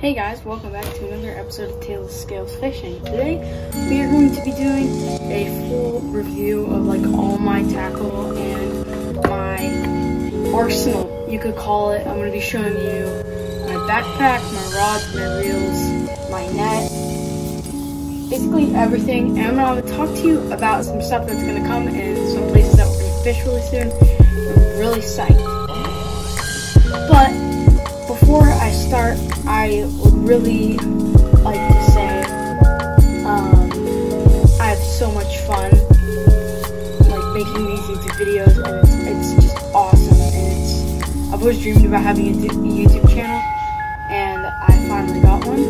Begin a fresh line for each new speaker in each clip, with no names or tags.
Hey guys, welcome back to another episode of Tales of Scales Fishing. Today we are going to be doing a full review of like all my tackle and my arsenal, you could call it. I'm going to be showing you my backpack, my rods, my reels, my net, basically everything. And I'm going to talk to you about some stuff that's going to come and some places that we're going to fish really soon. I'm really psyched. But before I start, I would really like to say I have so much fun like making these YouTube videos, and it's just awesome. And I've always dreamed about having a YouTube channel, and I finally got one.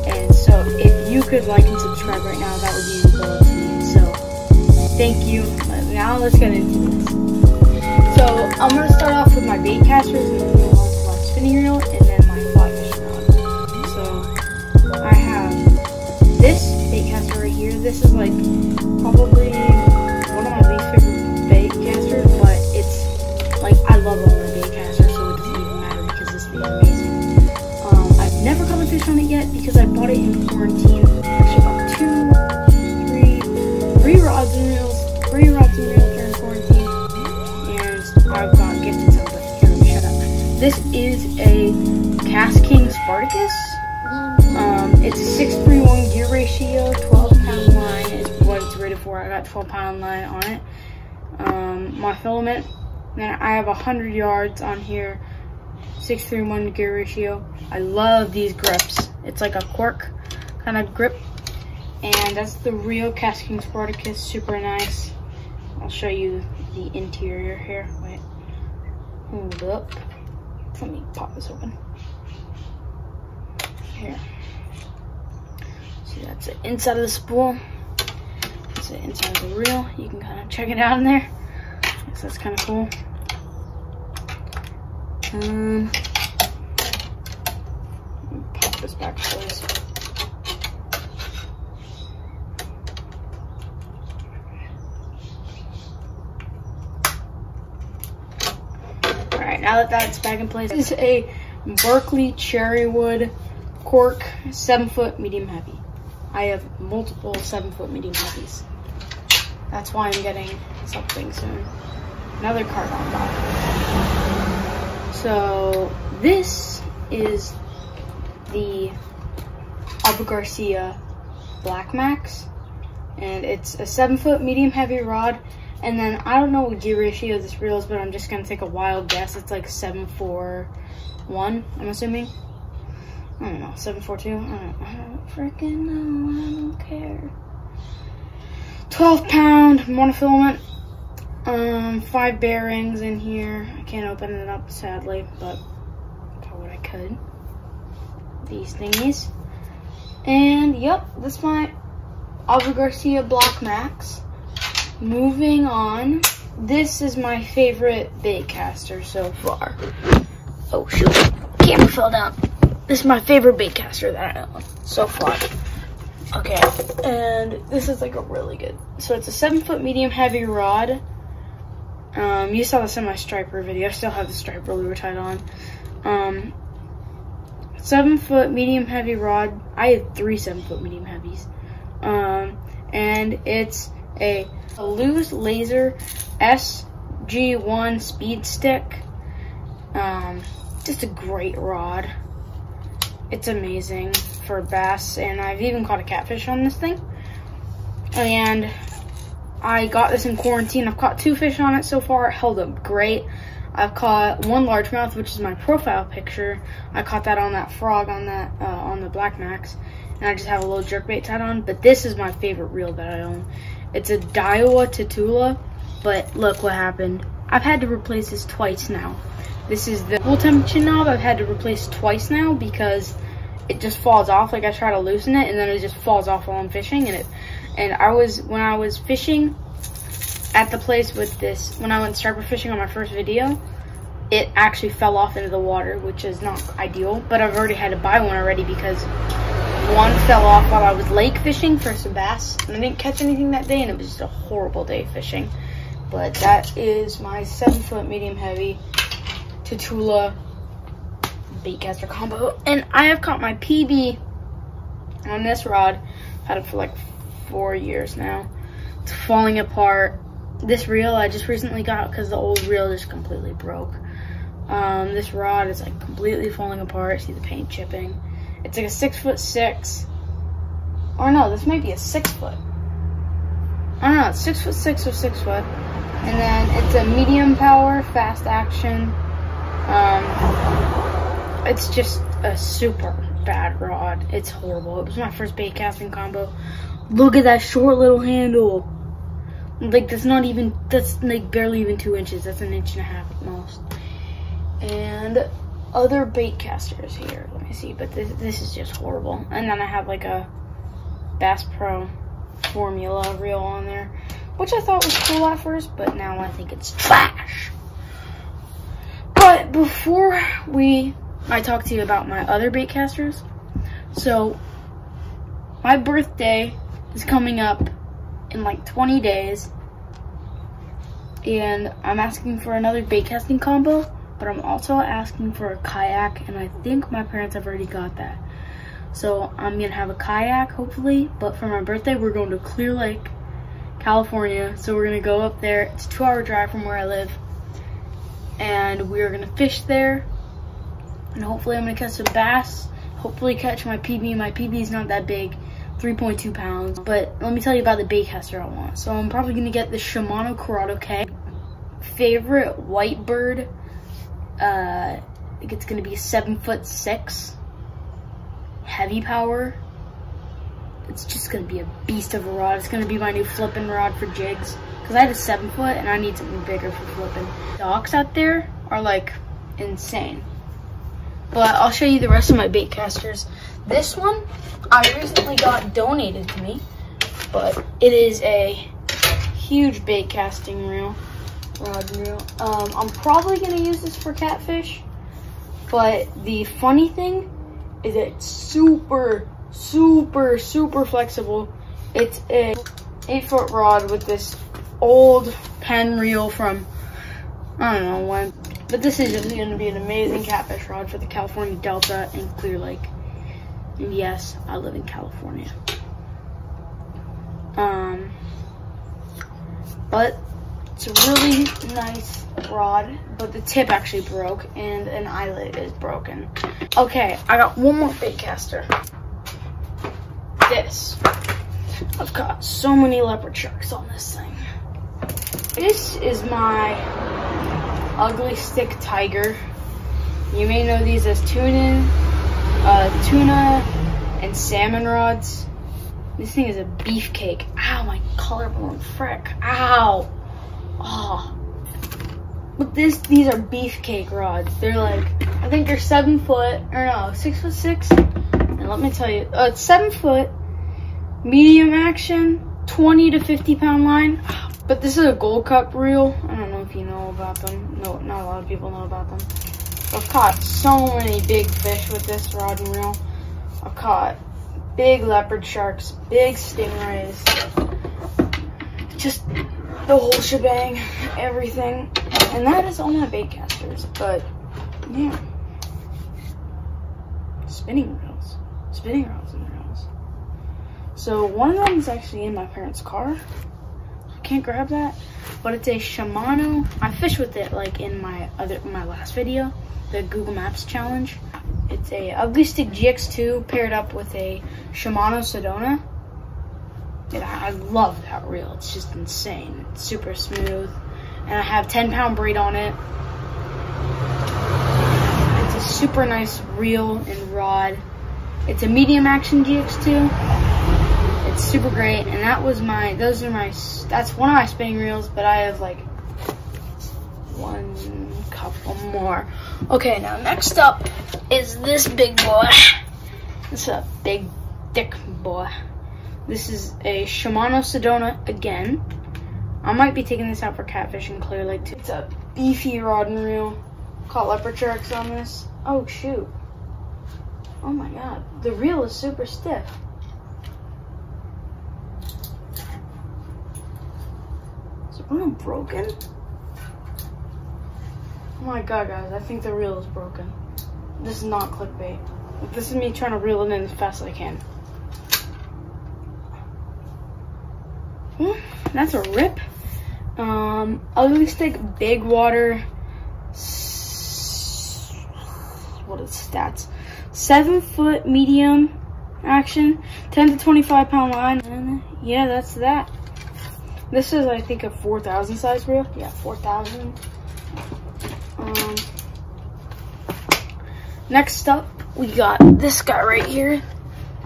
And so if you could like and subscribe right now, that would be the goal to me. So thank you. Now let's get into this. So I'm going to start off with my bait casters and then move on to my spinning reel and then my fly fishing rod. So I have this bait caster right here. This is like probably one of my least favorite bait casters, but it's like I love all my bait casters, so it doesn't even matter because this thing is amazing. I've never caught a fish on it yet because I bought it in quarantine. Actually bought three rods and reels during quarantine. I've got gifted some, but here, let me shut up. This is a KastKing Spartacus. It's a 6:3:1 gear ratio, 12-pound line is what it's rated for. I got 12-pound line on it. My filament, then I have 100 yards on here, 6:3:1 gear ratio. I love these grips. It's like a cork kind of grip. And that's the real KastKing Spartacus, super nice. I'll show you the interior here. Wait, hold up. Let me pop this open. Here. See, that's the inside of the spool. That's the inside of the reel. You can kind of check it out in there. So that's kind of cool. Let me pop this back to place. Now that that's back in place, this is a Berkley Cherrywood cork 7-foot medium heavy. I have multiple 7-foot medium heavies. That's why I'm getting something soon. Another card on top. So this is the Abu Garcia Black Max, and it's a 7-foot medium heavy rod. And then I don't know what gear ratio this reel is, but I'm just gonna take a wild guess. It's like 7:4:1, I'm assuming. I don't know, 7:4:2. I don't freaking know. I don't care. 12-pound monofilament. 5 bearings in here. I can't open it up sadly, but I thought I could. These thingies. And yep, that's my Abu Garcia Black Max. Moving on, this is my favorite bait caster so far. Oh shoot, camera fell down. This is my favorite bait caster that I own so far. Okay, and this is like a really good, so it's a 7-foot medium heavy rod. You saw this in my striper video. I still have the striper we were tied on. 7-foot medium heavy rod. I have 3 7-foot medium heavies. And it's a Lew's Laser SG1 speed stick. Just a great rod. It's amazing for bass, and I've even caught a catfish on this thing. And I got this in quarantine. I've caught 2 fish on it so far. It held up great. I've caught 1 largemouth, which is my profile picture. I caught that on that frog on that on the Black Max, and I just have a little jerkbait tied on. But this is my favorite reel that I own. It's a Daiwa Tatula, but look what happened. I've had to replace this twice now. This is the full tension knob. I've had to replace twice now because it just falls off. Like I try to loosen it and then it just falls off while I'm fishing. When I was fishing at the place with this, when I went striper fishing on my first video, it actually fell off into the water, which is not ideal. But I've already had to buy one already because one fell off while I was lake fishing for some bass, and I didn't catch anything that day, and it was just a horrible day fishing. But that is my 7-foot medium heavy Tatula baitcaster combo, and I have caught my PB on this rod. Had it for like 4 years now. It's falling apart. This reel I just recently got because the old reel just completely broke. This rod is like completely falling apart. See the paint chipping. It's like a 6'6". Or no, this might be a 6 foot. I don't know, it's 6'6" or 6 foot. And then it's a medium power, fast action. It's just a super bad rod. It's horrible. It was my first bait casting combo. Look at that short little handle. Like that's like barely even 2 inches. That's 1.5 inches at most. And other bait casters here. Let me see, but this is just horrible. And then I have like a Bass Pro Formula reel on there, which I thought was cool at first, but now I think it's trash. But before I talk to you about my other bait casters, so my birthday is coming up in like 20 days, and I'm asking for another bait casting combo, but I'm also asking for a kayak, and I think my parents have already got that. So I'm gonna have a kayak hopefully, but for my birthday we're going to Clear Lake, California. So we're gonna go up there. It's a 2-hour drive from where I live, and we're gonna fish there, and hopefully I'm gonna catch some bass, hopefully catch my PB. My PB is not that big, 3.2 pounds, but let me tell you about the bait caster I want. So I'm probably gonna get the Shimano Curado K. Favorite white bird, I think it's gonna be a 7'6", heavy power. It's just gonna be a beast of a rod. It's gonna be my new flipping rod for jigs, because I have a 7 foot and I need something bigger for flipping. Docks out there are like insane, but I'll show you the rest of my bait casters. This one I recently got donated to me, but it is a huge bait casting rod reel. I'm probably gonna use this for catfish, but the funny thing is it's super flexible. It's a 8-foot rod with this old Penn reel from I don't know when, but this is just going to be an amazing catfish rod for the California Delta and Clear Lake. And yes, I live in California. But it's a really nice rod, but the tip actually broke and an eyelet is broken. Okay, I got one more bait caster. This. I've got so many leopard sharks on this thing. This is my Ugly Stick Tiger. You may know these as tuna and salmon rods. This thing is a beefcake. Ow, my collarbone, frick. Ow. Oh. But these are beefcake rods. They're like, I think they're 7 foot, or no, 6'6". And let me tell you, it's 7 foot, medium action, 20 to 50 pound line. But this is a Gold Cup reel. I don't know if you know about them. No, not a lot of people know about them. I've caught so many big fish with this rod and reel. I've caught big leopard sharks, big stingrays, just the whole shebang, everything. And that is all my bait casters, but yeah. Spinning rods and reels. So one of them is actually in my parents' car. I can't grab that, but it's a Shimano. I fished with it like in my last video, the Google Maps challenge. It's a Ugly Stick GX2 paired up with a Shimano Sedona. And I love that reel. It's just insane. It's super smooth. And I have 10-pound braid on it. It's a super nice reel and rod. It's a medium action GX2. It's super great. And that's one of my spinning reels, but I have like one couple more. Okay, now next up is this big boy. This is a big, thick boy. This is a Shimano Sedona again. I might be taking this out for catfish in Clear Lake too. It's a beefy rod and reel. Caught leopard sharks on this. Oh shoot. Oh my god. The reel is super stiff. Is the reel broken? Oh my god guys, I think the reel is broken. This is not clickbait. This is me trying to reel it in as fast as I can. That's a rip. Ugly stick, big water. What is stats? 7 foot medium action, 10 to 25 pound line. And yeah, that's that. This is, I think, a 4,000 size reel. Yeah, 4,000. Next up, we got this guy right here.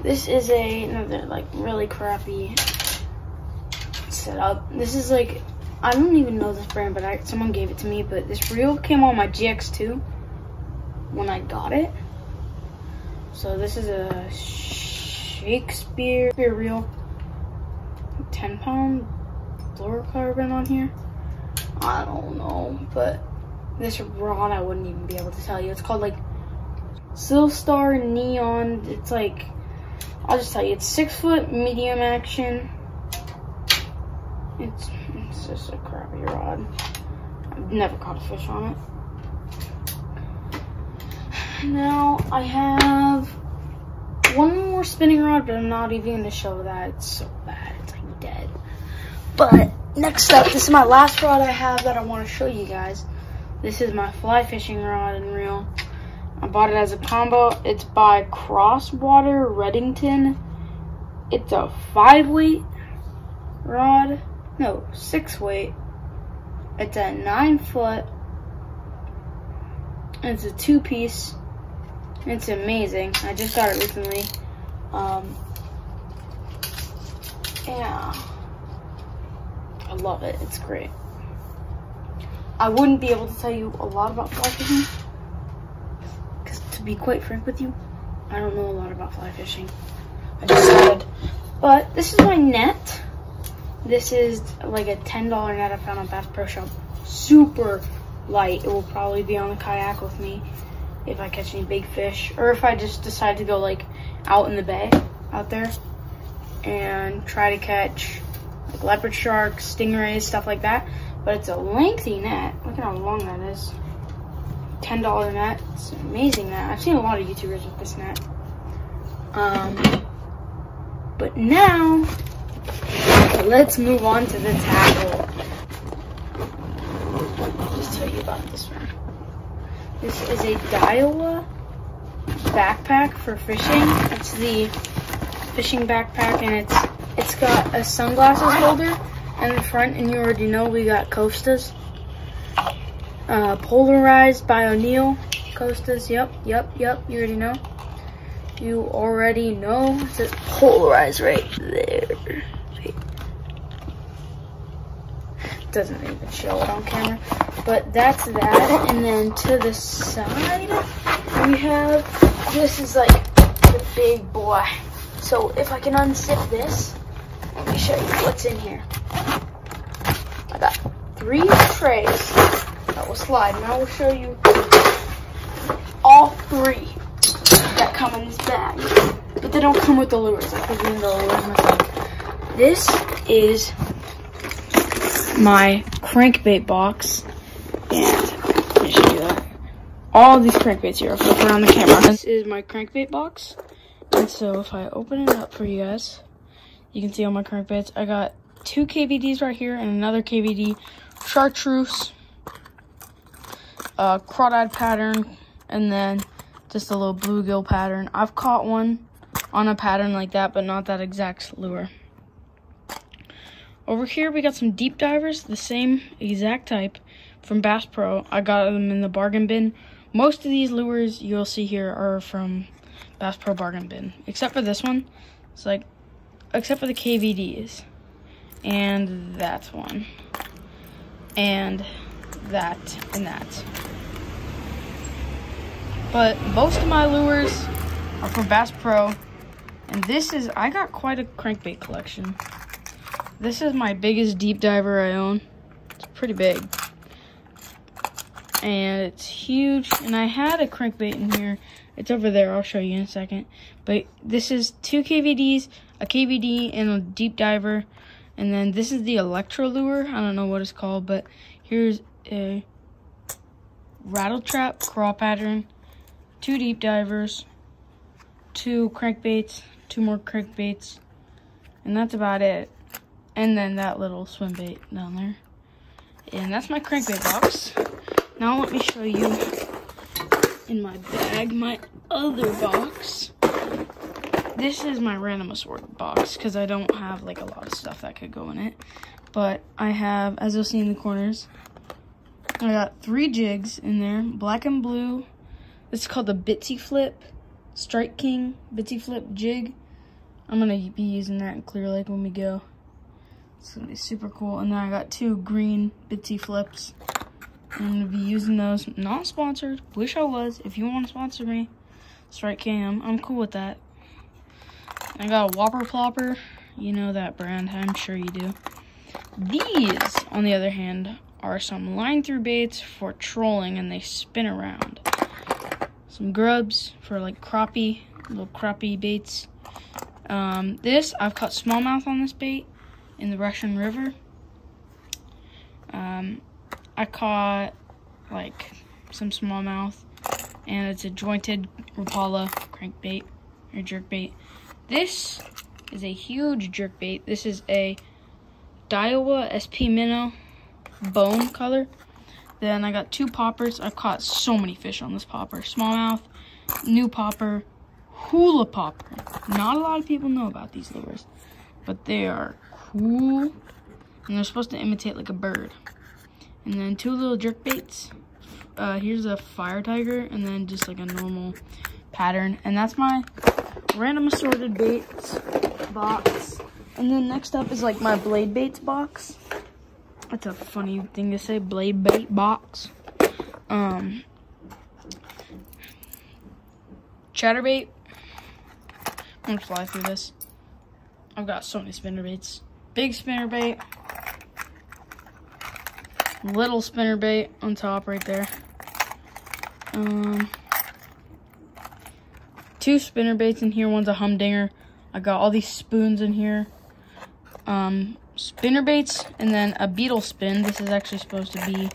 This is another like really crappy setup. This is like, I don't even know this brand, but someone gave it to me. But this reel came on my GX2 when I got it. So this is a Shakespeare reel, 10 pound fluorocarbon on here. I don't know, but this rod I wouldn't even be able to tell you. It's called like Silstar Neon. It's like, I'll just tell you, it's 6 foot medium action. It's just a crappy rod. I've never caught a fish on it. Now I have one more spinning rod, but I'm not even going to show that. It's so bad. It's like dead. But next up, this is my last rod I have that I want to show you guys. This is my fly fishing rod and reel. I bought it as a combo. It's by Crosswater Reddington. It's a 5-weight rod. No, 6-weight. It's a 9 foot. It's a 2-piece. It's amazing. I just got it recently. Yeah. I love it. It's great. I wouldn't be able to tell you a lot about fly fishing, because to be quite frank with you, I don't know a lot about fly fishing. I just started. But this is my net. This is like a $10 net I found on Bass Pro Shop. Super light. It will probably be on the kayak with me if I catch any big fish, or if I just decide to go like out in the bay out there and try to catch like leopard sharks, stingrays, stuff like that. But it's a lengthy net. Look at how long that is. $10 net. It's an amazing net. I've seen a lot of YouTubers with this net. But now let's move on to the tackle. I'll just tell you about this one. This is a Daiwa backpack for fishing. It's the fishing backpack, and it's got a sunglasses holder in the front, and you already know we got Costas. Polarized by O'Neill. Costas, yep, you already know. You already know. It says polarized right there. Wait. Doesn't even show it on camera. But that's that. And then to the side, we have, this is like the big boy. So if I can unzip this, let me show you what's in here. I got 3 trays that will slide. And I will show you all 3 that come in this bag. But they don't come with the lures. I could use the lures myself. This is my crankbait box. And let me show you that. All these crankbaits here. I'll flip around the camera. This is my crankbait box. And so if I open it up for you guys, you can see all my crankbaits. I got 2 KVDs right here and another KVD, chartreuse, crawdad pattern, and then just a little bluegill pattern. I've caught one on a pattern like that, but not that exact lure. Over here, we got some deep divers, the same exact type from Bass Pro. I got them in the bargain bin. Most of these lures you'll see here are from Bass Pro bargain bin, except for this one. It's like, except for the KVDs. And that one. And that, and that. But most of my lures are from Bass Pro. And this is, I got quite a crankbait collection. This is my biggest deep diver I own. It's pretty big. And it's huge. And I had a crankbait in here. It's over there. I'll show you in a second. But this is 2 KVDs, a KVD, and a deep diver. And then this is the Electro lure. I don't know what it's called, but here's a rattle trap crawl pattern. 2 deep divers, 2 crankbaits, 2 more crankbaits, and that's about it. And then that little swim bait down there. And that's my crankbait box. Now let me show you in my bag, my other box. This is my random assorted box because I don't have like a lot of stuff that could go in it. But I have, as you'll see in the corners, I got 3 jigs in there, black and blue. This is called the Bitsy Flip Strike King Bitsy Flip jig. I'm gonna be using that in Clear Lake when we go. It's gonna be super cool. And then I got 2 green Bitsy Flips. I'm gonna be using those. Not sponsored. Wish I was. If you want to sponsor me, Strike King, I'm cool with that. I got a Whopper Plopper. You know that brand. I'm sure you do. These, on the other hand, are some line through baits for trolling, and they spin around. Some grubs for like crappie, little crappie baits. This, I've caught smallmouth on this bait in the Russian River. I caught like some smallmouth, and it's a jointed Rapala crankbait or jerkbait. This is a huge jerkbait. This is a Daiwa SP Minnow bone color. Then I got 2 poppers. I've caught so many fish on this popper. Smallmouth, new popper, hula popper. Not a lot of people know about these lures, but they are cool. And they're supposed to imitate like a bird. And then 2 little jerk baits. Here's a fire tiger, and then just like a normal pattern. And that's my random assorted baits box. And then next up is like my blade baits box. That's a funny thing to say, blade bait box. Chatterbait. I'm gonna fly through this. I've got so many spinnerbaits. Big spinnerbait. Little spinnerbait on top right there. 2 spinnerbaits in here. One's a humdinger. I got all these spoons in here. Spinnerbaits, and then a beetle spin. This is actually supposed to be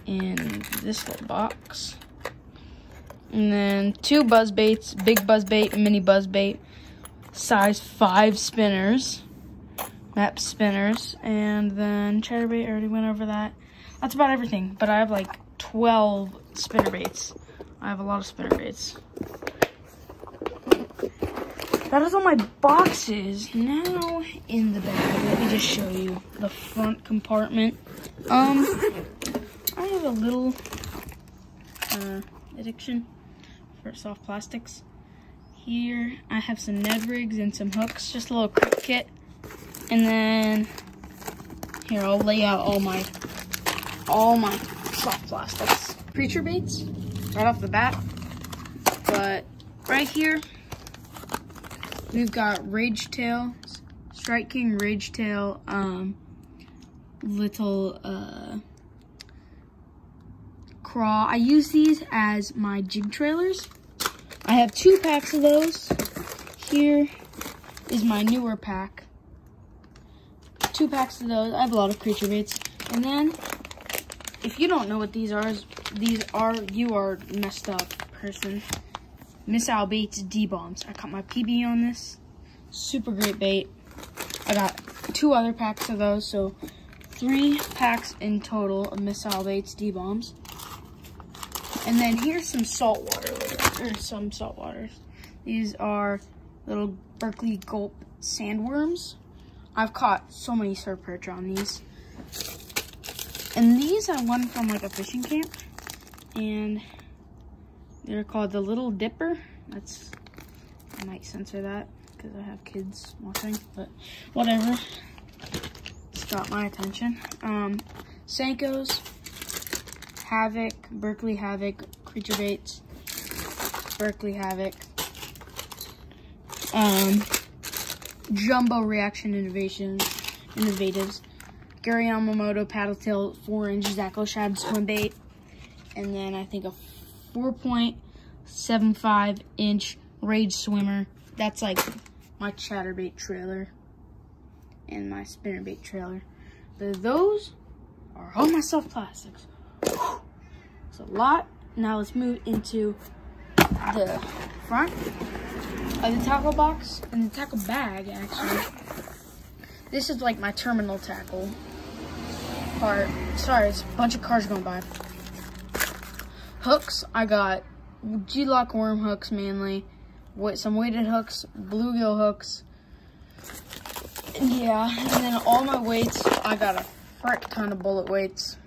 in this little box. And then 2 buzz baits, big buzz bait, mini buzz bait, size 5 spinners, map spinners, and then chatterbait. I already went over that. That's about everything, but I have like 12 spinnerbaits. I have a lot of spinnerbaits. That is all my boxes. Now in the bag, let me just show you the front compartment. I have a little addiction for soft plastics. Here I have some Ned rigs and some hooks, just a little quick kit. And then here I'll lay out all my soft plastics. Preacher baits right off the bat. But right here we've got Rage Tail, Strike King Rage Tail, little craw. I use these as my jig trailers. I have 2 packs of those. Here is my newer pack. 2 packs of those. I have a lot of creature baits. And then, if you don't know what these are, you are messed up person. Miss Al Baits D-Bombs. I caught my PB on this. Super great bait. I got 2 other packs of those, so 3 packs in total of Miss Al Baits D-Bombs. And then here's some saltwater, or some saltwaters. These are little Berkley Gulp sandworms. I've caught so many surf perch on these. And these I won from like a fishing camp, and they're called the Little Dipper. I might censor that because I have kids watching, but whatever. It's got my attention. Senkos, Havoc, Berkley Havoc, Creature Baits, Berkley Havoc, Jumbo Reaction Innovatives, Gary Yamamoto Paddletail 4-inch Zaco Shad swim bait, and then I think a 4.75-inch Rage Swimmer. That's like my chatterbait trailer and my spinnerbait trailer. Those are all my soft plastics. It's a lot. Now let's move into the front of the tackle box and the tackle bag, actually. This is like my terminal tackle part. Sorry, it's a bunch of cars going by. Hooks, I got G-Lock worm hooks mainly, with some weighted hooks, bluegill hooks. Yeah, and then all my weights, I got a frick ton of bullet weights,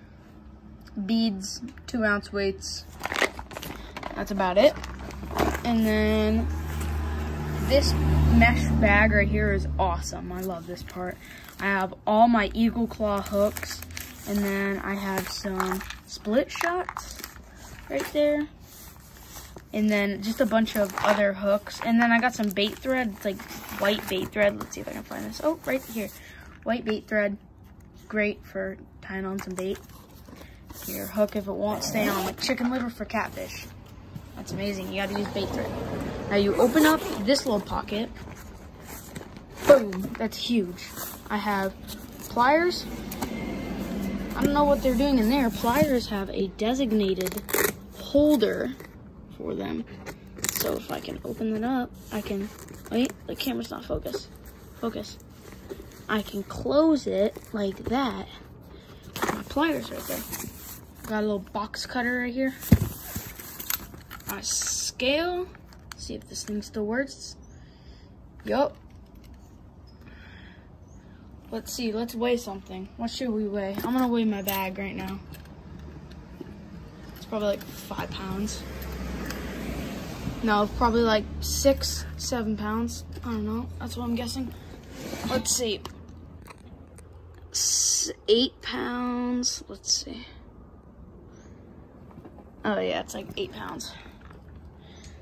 beads, 2-ounce weights. That's about it. And then this mesh bag right here is awesome. I love this part. I have all my Eagle Claw hooks, and then I have some split shots right there. And then just a bunch of other hooks. And then I got some bait thread. It's like white bait thread. Let's see if I can find this. Oh, right here. White bait thread. Great for tying on some bait. Here, hook if it won't stay on, like chicken liver for catfish. That's amazing. You gotta use bait thread. Now you open up this little pocket. Boom. That's huge. I have pliers. I don't know what they're doing in there. Pliers have a designated holder for them. So if I can open it up, I can, wait, the camera's not focused. Focus. I can close it like that. My pliers right there. Got a little box cutter right here. A scale. See if this thing still works. Yup. Let's see, let's weigh something. What should we weigh? I'm gonna weigh my bag right now. It's probably like 5 pounds. No, probably like 6, 7 pounds. I don't know, that's what I'm guessing. Let's see. 8 pounds, let's see. Oh yeah, it's like 8 pounds.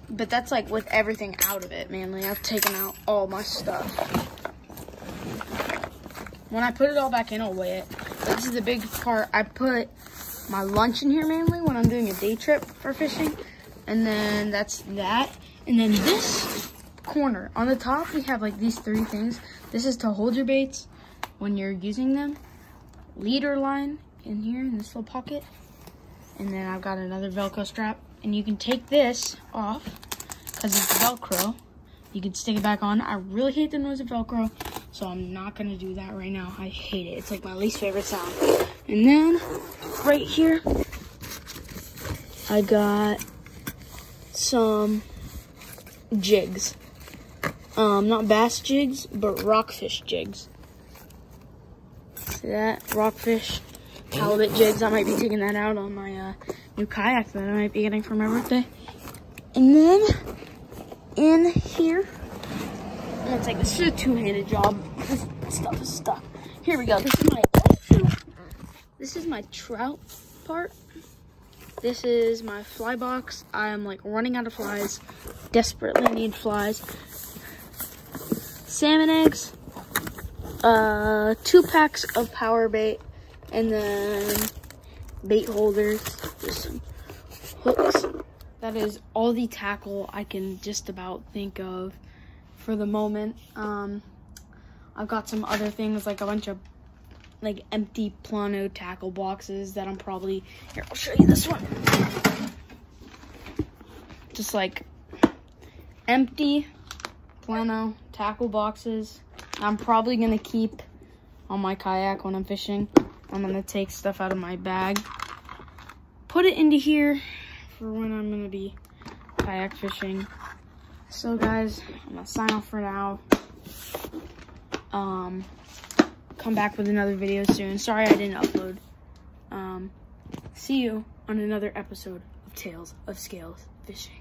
But that's like with everything out of it, mainly. I've taken out all my stuff. When I put it all back in, I'll weigh it. But this is the big part. I put my lunch in here mainly when I'm doing a day trip for fishing. And then that's that. And then this corner, on the top, we have like these 3 things. This is to hold your baits when you're using them. Leader line in here in this little pocket. And then I've got another Velcro strap. And you can take this off because it's Velcro. You can stick it back on. I really hate the noise of Velcro, so I'm not going to do that right now. I hate it. It's like my least favorite sound. And then right here, I got some jigs. Not bass jigs, but rockfish jigs. See that? Rockfish, halibut jigs. I might be taking that out on my new kayak that I might be getting for my birthday. And then in here, I'm gonna take this is a 2-handed job. This stuff is stuck. Here we go. This is my trout part. This is my fly box. I am like running out of flies. Desperately need flies. Salmon eggs. 2 packs of power bait, and then bait holders. Just some hooks. That is all the tackle I can just about think of for the moment. I've got some other things, like a bunch of like empty Plano tackle boxes that I'm probably, here, I'll show you this one. Just like empty Plano tackle boxes. I'm probably gonna keep on my kayak when I'm fishing. I'm gonna take stuff out of my bag, put it into here for when I'm gonna be kayak fishing. So guys, I'm gonna sign off for now. Come back with another video soon. Sorry I didn't upload. See you on another episode of Tales of Scales Fishing.